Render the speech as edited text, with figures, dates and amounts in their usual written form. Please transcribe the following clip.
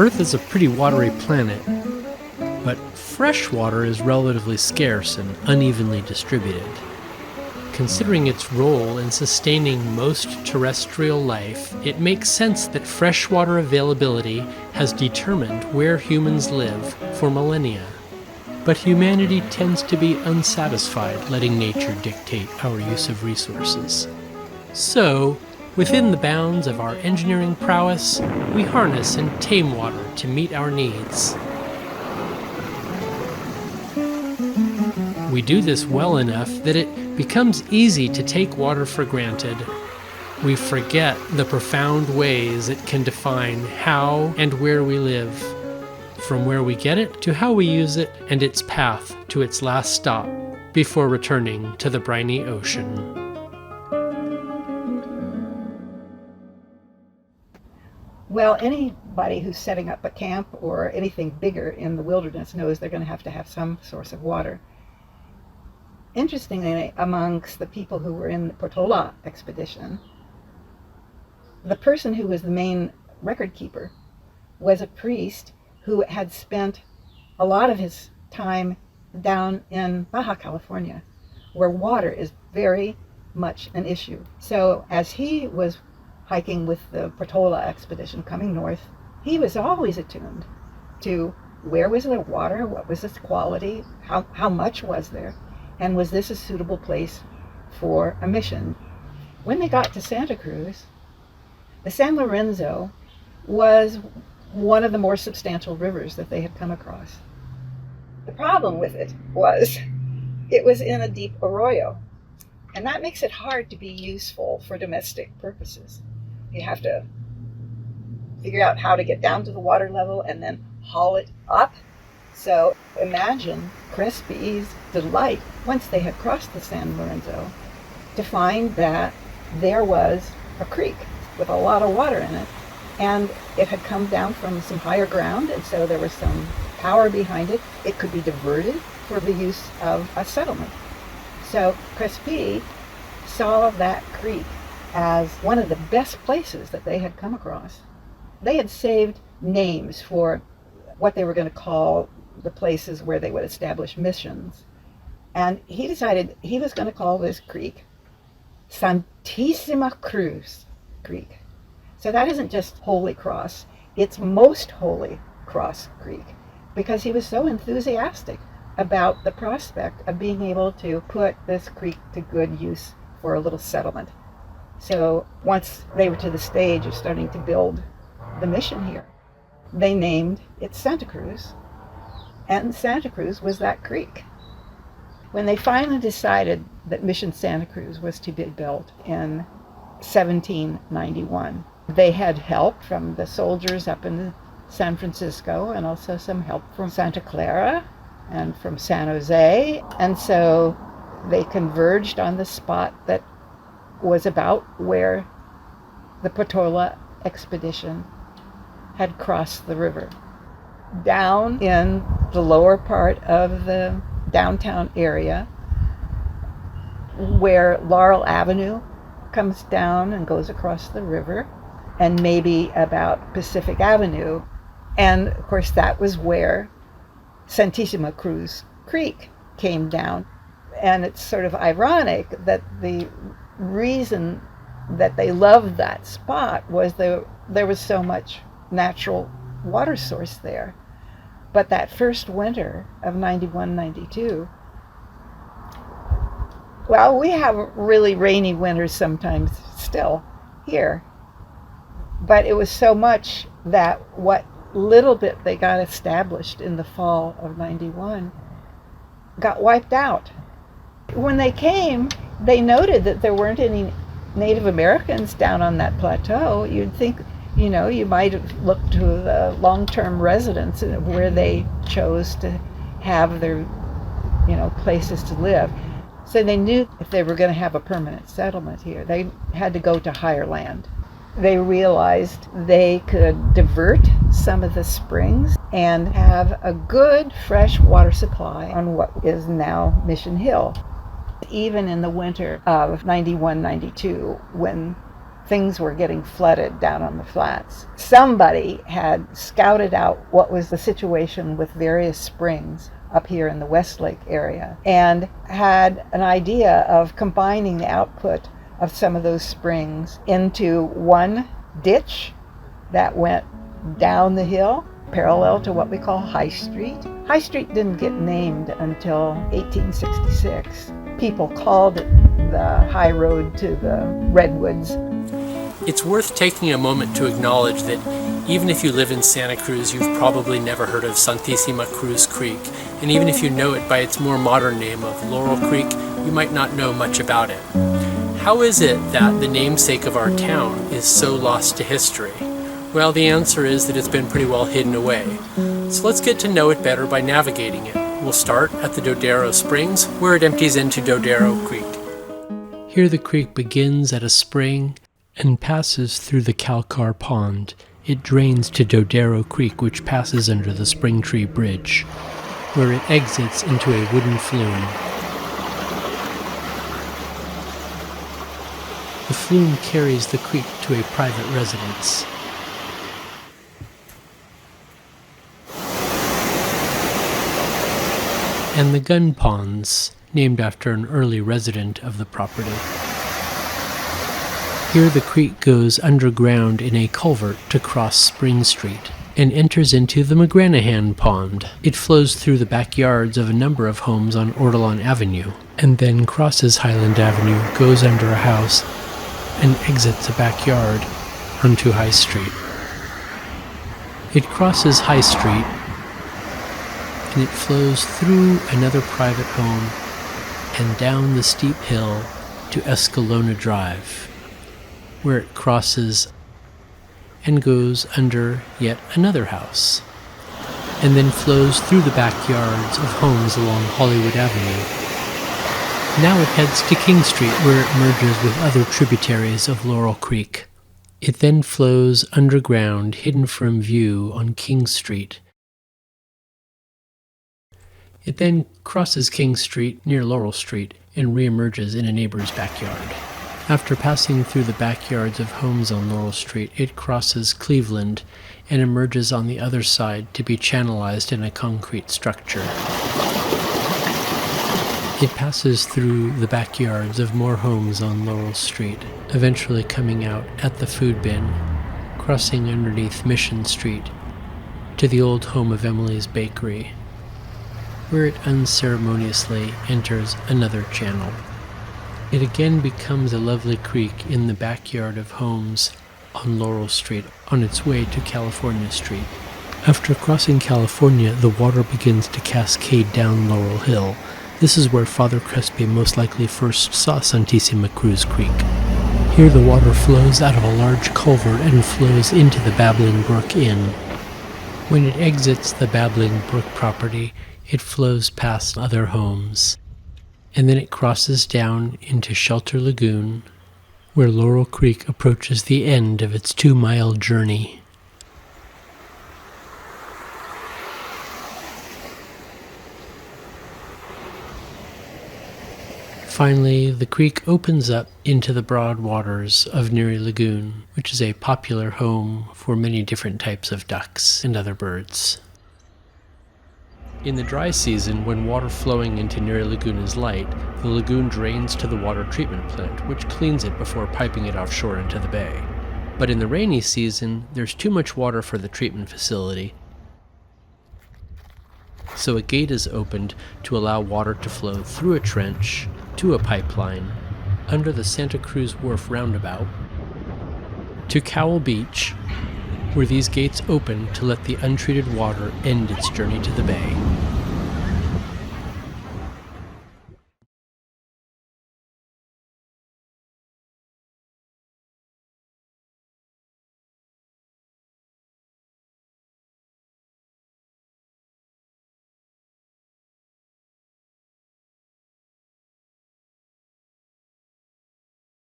Earth is a pretty watery planet, but fresh water is relatively scarce and unevenly distributed. Considering its role in sustaining most terrestrial life, it makes sense that freshwater availability has determined where humans live for millennia. But humanity tends to be unsatisfied letting nature dictate our use of resources. So, within the bounds of our engineering prowess, we harness and tame water to meet our needs. We do this well enough that it becomes easy to take water for granted. We forget the profound ways it can define how and where we live, from where we get it to how we use it and its path to its last stop before returning to the briny ocean. Well, anybody who's setting up a camp or anything bigger in the wilderness knows they're going to have some source of water. Interestingly, amongst the people who were in the Portola expedition, the person who was the main record keeper was a priest who had spent a lot of his time down in Baja California, where water is very much an issue. So as he was hiking with the Portola expedition coming north, he was always attuned to where was the water, what was its quality, how much was there, and was this a suitable place for a mission. When they got to Santa Cruz, the San Lorenzo was one of the more substantial rivers that they had come across. The problem with it was in a deep arroyo, and that makes it hard to be useful for domestic purposes. You have to figure out how to get down to the water level and then haul it up. So imagine Crespi's delight, once they had crossed the San Lorenzo, to find that there was a creek with a lot of water in it, and it had come down from some higher ground, and so there was some power behind it. It could be diverted for the use of a settlement. So Crespi saw that creek as one of the best places that they had come across. They had saved names for what they were going to call the places where they would establish missions. And he decided he was going to call this creek Santissima Cruz Creek. So that isn't just Holy Cross, it's Most Holy Cross Creek, because he was so enthusiastic about the prospect of being able to put this creek to good use for a little settlement. So once they were to the stage of starting to build the mission here, they named it Santa Cruz, and Santa Cruz was that creek. When they finally decided that Mission Santa Cruz was to be built in 1791, they had help from the soldiers up in San Francisco and also some help from Santa Clara and from San Jose, and so they converged on the spot that was about where the Portola expedition had crossed the river. Down in the lower part of the downtown area, where Laurel Avenue comes down and goes across the river, and maybe about Pacific Avenue. And of course that was where Santissima Cruz Creek came down. And it's sort of ironic that the reason that they loved that spot was there was so much natural water source there. But that first winter of 91-92, well, we have really rainy winters sometimes still here. But it was so much that what little bit they got established in the fall of 91 got wiped out. When they came, they noted that there weren't any Native Americans down on that plateau. You'd think, you might have looked to the long-term residents where they chose to have their, places to live. So they knew if they were going to have a permanent settlement here, they had to go to higher land. They realized they could divert some of the springs and have a good fresh water supply on what is now Mission Hill. Even in the winter of 91-92, when things were getting flooded down on the flats. Somebody had scouted out what was the situation with various springs up here in the Westlake area and had an idea of combining the output of some of those springs into one ditch that went down the hill parallel to what we call High Street. High Street didn't get named until 1866. People called it the high road to the redwoods. It's worth taking a moment to acknowledge that even if you live in Santa Cruz, you've probably never heard of Santissima Cruz Creek, and even if you know it by its more modern name of Laurel Creek, you might not know much about it. How is it that the namesake of our town is so lost to history? Well, the answer is that it's been pretty well hidden away. So let's get to know it better by navigating it. We'll start at the Dodero Springs, where it empties into Dodero Creek. Here the creek begins at a spring and passes through the Calcar Pond. It drains to Dodero Creek, which passes under the Spring Tree Bridge, where it exits into a wooden flume. The flume carries the creek to a private residence. And the Gun Ponds, named after an early resident of the property. Here the creek goes underground in a culvert to cross Spring Street and enters into the McGranahan Pond. It flows through the backyards of a number of homes on Ortolan Avenue and then crosses Highland Avenue, goes under a house, and exits a backyard onto High Street. It crosses High Street and it flows through another private home and down the steep hill to Escalona Drive, where it crosses and goes under yet another house, and then flows through the backyards of homes along Hollywood Avenue. Now it heads to King Street, where it merges with other tributaries of Laurel Creek. It then flows underground, hidden from view on King Street. It then crosses King Street near Laurel Street and reemerges in a neighbor's backyard. After passing through the backyards of homes on Laurel Street, it crosses Cleveland and emerges on the other side to be channelized in a concrete structure. It passes through the backyards of more homes on Laurel Street, eventually coming out at the food bin, crossing underneath Mission Street to the old home of Emily's Bakery, where it unceremoniously enters another channel. It again becomes a lovely creek in the backyard of homes on Laurel Street on its way to California Street. After crossing California, the water begins to cascade down Laurel Hill. This is where Father Crespi most likely first saw Santissima Cruz Creek. Here the water flows out of a large culvert and flows into the Babbling Brook Inn. When it exits the Babbling Brook property, it flows past other homes, and then it crosses down into Shelter Lagoon, where Laurel Creek approaches the end of its 2-mile journey. Finally, the creek opens up into the broad waters of Neary Lagoon, which is a popular home for many different types of ducks and other birds. In the dry season, when water flowing into Neary Lagoon is light, the lagoon drains to the water treatment plant, which cleans it before piping it offshore into the bay. But in the rainy season, there's too much water for the treatment facility, so a gate is opened to allow water to flow through a trench to a pipeline under the Santa Cruz Wharf roundabout to Cowell Beach, where these gates open to let the untreated water end its journey to the bay.